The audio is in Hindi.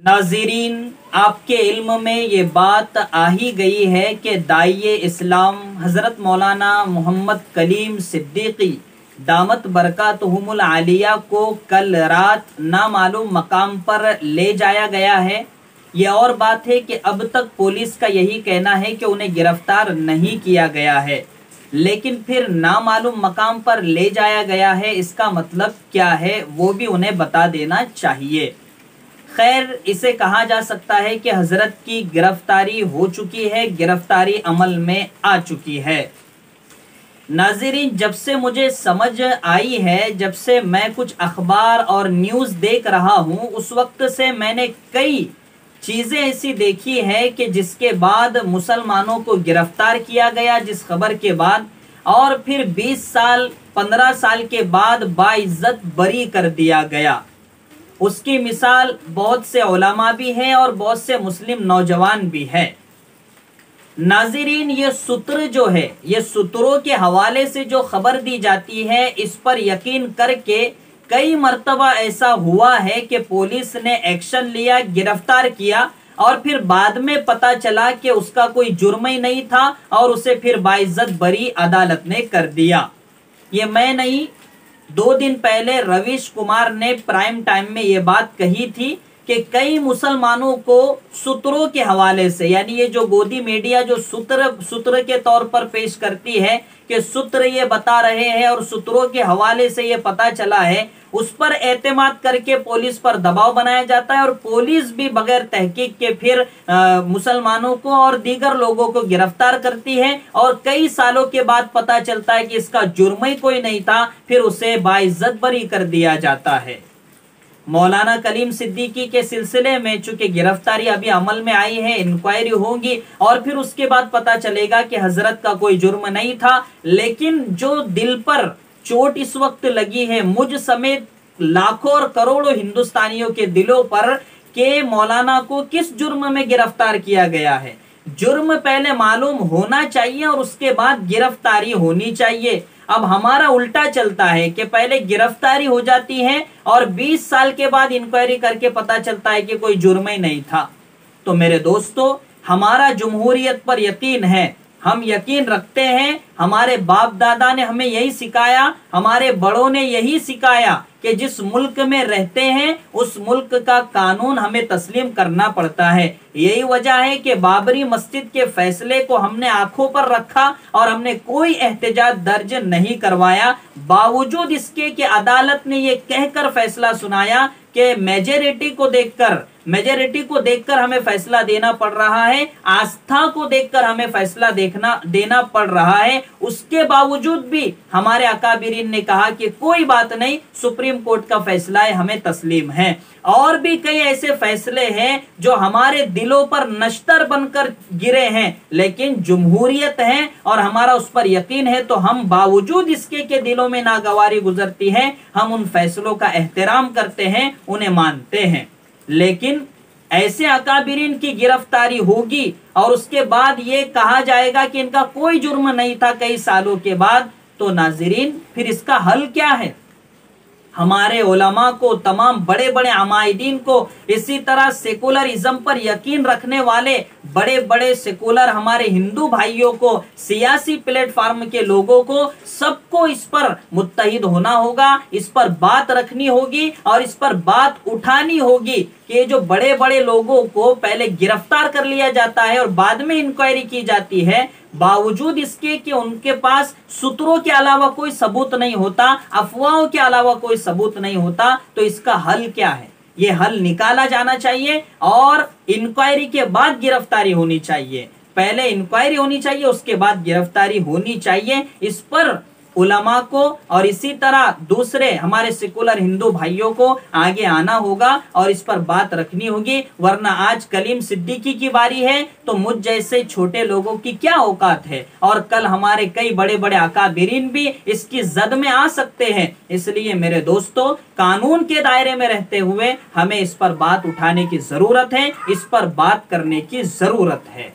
नाज़रीन, आपके इल्म में ये बात आ ही गई है कि दाइए इस्लाम हज़रत मौलाना मोहम्मद कलीम सिद्दीकी दामत बरकातुहुमुल आलिया को कल रात नामालूम मकाम पर ले जाया गया है। ये और बात है कि अब तक पुलिस का यही कहना है कि उन्हें गिरफ्तार नहीं किया गया है, लेकिन फिर नामालूम मकाम पर ले जाया गया है। इसका मतलब क्या है वो भी उन्हें बता देना चाहिए। खैर, इसे कहा जा सकता है कि हजरत की गिरफ्तारी हो चुकी है, गिरफ्तारी अमल में आ चुकी है। नाज़रीन, जब से मुझे समझ आई है, जब से मैं कुछ अखबार और न्यूज़ देख रहा हूं, उस वक्त से मैंने कई चीज़ें ऐसी देखी है कि जिसके बाद मुसलमानों को गिरफ्तार किया गया, जिस खबर के बाद, और फिर 20 साल 15 साल के बाद बाइज्जत बरी कर दिया गया। उसकी मिसाल बहुत से उलमा भी हैं और बहुत से मुस्लिम नौजवान भी हैं। नाज़रीन, ये सूत्र जो है, ये सूत्रों के हवाले से जो खबर दी जाती है, इस पर यकीन करके कई मर्तबा ऐसा हुआ है कि पुलिस ने एक्शन लिया, गिरफ्तार किया, और फिर बाद में पता चला कि उसका कोई जुर्म ही नहीं था और उसे फिर बाइज्जत बरी अदालत ने कर दिया। ये मैं नहीं, 2 दिन पहले रवीश कुमार ने प्राइम टाइम में ये बात कही थी कि कई मुसलमानों को सूत्रों के हवाले से, यानी ये जो गोदी मीडिया जो सूत्र के तौर पर पेश करती है कि सूत्र ये बता रहे हैं और सूत्रों के हवाले से ये पता चला है, उस पर एतमाद करके पुलिस पर दबाव बनाया जाता है और पुलिस भी बगैर तहकीक के फिर मुसलमानों को और दीगर लोगों को गिरफ्तार करती है और कई सालों के बाद पता चलता है कि इसका जुर्म ही कोई नहीं था, फिर उसे बाइज्जत बरी कर दिया जाता है। मौलाना कलीम सिद्दीकी के सिलसिले में चूंकि गिरफ्तारी अभी अमल में आई है, इंक्वायरी होगी और फिर उसके बाद पता चलेगा कि हजरत का कोई जुर्म नहीं था। लेकिन जो दिल पर चोट इस वक्त लगी है, मुझ समेत लाखों और करोड़ों हिंदुस्तानियों के दिलों पर, कि मौलाना को किस जुर्म में गिरफ्तार किया गया है। जुर्म पहले मालूम होना चाहिए और उसके बाद गिरफ्तारी होनी चाहिए। अब हमारा उल्टा चलता है कि पहले गिरफ्तारी हो जाती है और 20 साल के बाद इंक्वायरी करके पता चलता है कि कोई जुर्म ही नहीं था। तो मेरे दोस्तों, हमारा जमहूरियत पर यकीन है, हम यकीन रखते हैं। हमारे बाप दादा ने हमें यही सिखाया, हमारे बड़ों ने यही सिखाया कि जिस मुल्क में रहते हैं उस मुल्क का कानून हमें तस्लीम करना पड़ता है। यही वजह है कि बाबरी मस्जिद के फैसले को हमने आंखों पर रखा और हमने कोई एहतजाज दर्ज नहीं करवाया, बावजूद इसके कि अदालत ने यह कहकर फैसला सुनाया कि मेजॉरिटी को देखकर हमें फैसला देना पड़ रहा है, आस्था को देखकर हमें फैसला देना पड़ रहा है। उसके बावजूद भी हमारे अकाबिरीन ने कहा कि कोई बात नहीं, सुप्रीम कोर्ट का फैसला है, हमें तस्लीम है। और भी कई ऐसे फैसले हैं जो हमारे दिलों पर नश्तर बनकर गिरे हैं, लेकिन जमहूरियत है और हमारा उस पर यकीन है, तो हम बावजूद इसके के दिलों में नागवारी गुजरती है, हम उन फैसलों का एहतराम करते हैं, उन्हें मानते हैं। लेकिन ऐसे अकाबिरीन की गिरफ्तारी होगी और उसके बाद ये कहा जाएगा कि इनका कोई जुर्म नहीं था कई सालों के बाद, तो नाज़रीन, फिर इसका हल क्या है? हमारे उलमा को, तमाम बड़े बड़े अमाइदीन को, इसी तरह सेकुलरिज्म पर यकीन रखने वाले बड़े बड़े सेकुलर हमारे हिंदू भाइयों को, सियासी प्लेटफॉर्म के लोगों को, सबको इस पर मुत्तहिद होना होगा, इस पर बात रखनी होगी और इस पर बात उठानी होगी कि जो बड़े बड़े लोगों को पहले गिरफ्तार कर लिया जाता है और बाद में इंक्वायरी की जाती है, बावजूद इसके कि उनके पास सूत्रों के अलावा कोई सबूत नहीं होता, अफवाहों के अलावा कोई सबूत नहीं होता, तो इसका हल क्या है? ये हल निकाला जाना चाहिए और इंक्वायरी के बाद गिरफ्तारी होनी चाहिए। पहले इंक्वायरी होनी चाहिए, उसके बाद गिरफ्तारी होनी चाहिए। इस पर उलमा को और इसी तरह दूसरे हमारे सेकुलर हिंदू भाइयों को आगे आना होगा और इस पर बात रखनी होगी, वरना आज कलीम सिद्दीकी की बारी है तो मुझ जैसे छोटे लोगों की क्या औकात है, और कल हमारे कई बड़े बड़े अकाबिरीन भी इसकी जद में आ सकते हैं। इसलिए मेरे दोस्तों, कानून के दायरे में रहते हुए हमें इस पर बात उठाने की जरूरत है, इस पर बात करने की जरूरत है।